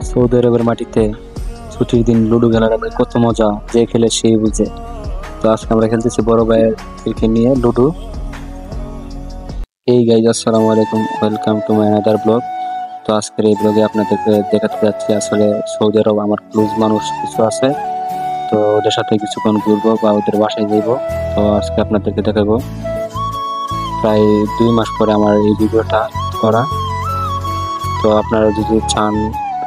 Saudi আরবের মাটিতে ছুটির দিন লুডো খেলার কত মজা, যে খেলে সেই বুঝে। তো আজকে আমরা খেলতেছি বড় ভাইয়ের ক্রিকেট নিয়ে লুডো। এই গাইজ, আসসালামু আলাইকুম, welcome to my other blog. তো আজকের এই ব্লগে আপনাদেরকে দেখাতে যাচ্ছি আসলে সৌদি আরব আমার ক্লোজ মানুষ কিছু আছে, তো ওদের সাথে কিছুক্ষণ ঘুরবো বা ওদের বাসায় যাইবো। তো আজকে আপনাদেরকে দেখাবো প্রায় 2 মাস পরে আমার এই ভিডিওটা করা। তো আপনারা যদি চান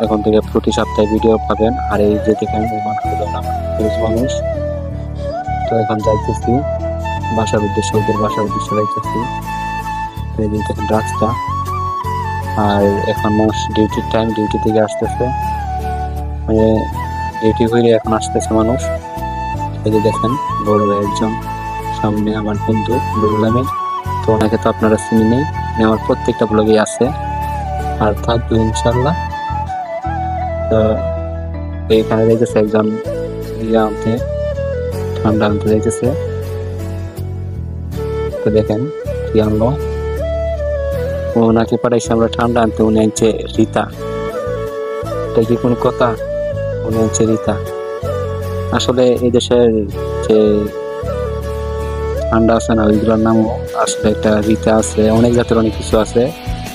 এখন থেকে প্রতি সপ্তাহে ভিডিও পাবেন। আর এই যে দেখেন এই মানুষগুলো আমার ক্লোজ মানুষ। তো এখন যাইতেছি বাসার উদ্দেশ্যে, ওদের বাসার উদ্দেশ্যে যাইতেছি। তো এই যে দেখেন রাস্তা, আর এখন মানুষ ডিউটির টাইম, ডিউটি থেকে আসতেছে, মানে ডিউটি হইলে এখন আসতেছে মানুষ। এই যে দেখেন বড় ভাই একজন সামনে, আমার বন্ধু নুরুল আমিন। তো ওনাকে তো আপনারা চিনি নেই, আমার প্রত্যেকটা ব্লগে আছে আর থাকবে ইনশাল্লাহ। তো এইখানে দেখতেছে একজন ইয়ে আনতে, ঠান্ডা আনতে যাইতেছে। তো দেখেন কি আনলো, ওনাকে পাঠাইছে আমরা ঠান্ডা আনতে, উনি আনছে রিতা। এটা কি কোনো কথা? উনি আনছে রিতা। আসলে এই দেশের যে ঠান্ডা আছে না, ওইগুলোর নামও আসলে একটা রিতা আছে, অনেক জাতের অনেক কিছু আছে।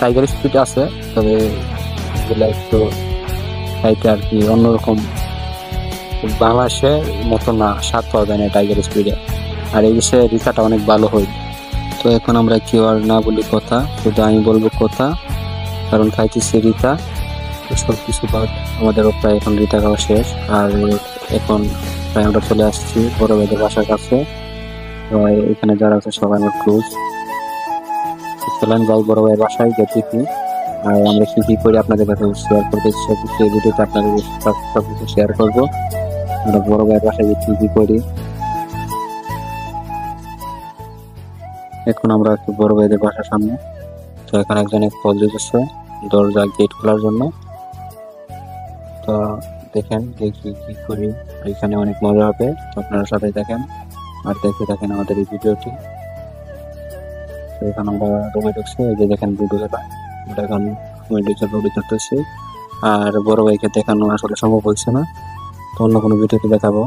টাইগার স্পিড আছে, তবে এগুলা একটু খাইতে আর কি অন্যরকম, বাংলাদেশের মতো না, স্বাদ পাওয়া যায় না টাইগার স্পিডে। আর এই দেশে রিতাটা অনেক ভালো হয়। তো এখন আমরা কেউ আর না বলি কথা, শুধু আমি বলবো কথা, কারণ খাইতেছি রিতা। তো সব কিছু বাদ আমাদেরও প্রায় এখন রিতা খাওয়া শেষ। আর এখন প্রায় আমরা চলে আসছি বড় ভাইদের বাসার কাছে। তো এখানে যারা আছে সবাই আমার ক্লোজ। চলেন যাই বড় ভাইয়ের বাসায় দেখি, আর আমরা কি কি করি আপনাদের কাছে শেয়ার করতে, সব কিছু এই ভিডিওতে আপনাদের সব কিছু শেয়ার করবো। আমরা বড় ভাইয়ের বাসায় কি কি করি। এখন আমরা একটু বড় ভাইদের বাসার সামনে। তো এখানে একজনে কল দিতেছে দরজা গেট খোলার জন্য। তো দেখেন দেখি কি করি, এখানে অনেক মজা হবে। তো আপনারা সাথে দেখেন আর দেখতে থাকেন আমাদের এই ভিডিওটি। তো এখানে আমরা রুমে ঢুকছি, এই যে দেখেন লুডো খেলা, আমরা এখন লুডো খেলতেছি। আর বড় ভাইকে দেখানো আসলে সম্ভব হচ্ছে না, তো অন্য কোনো ভিডিওতে দেখাবো।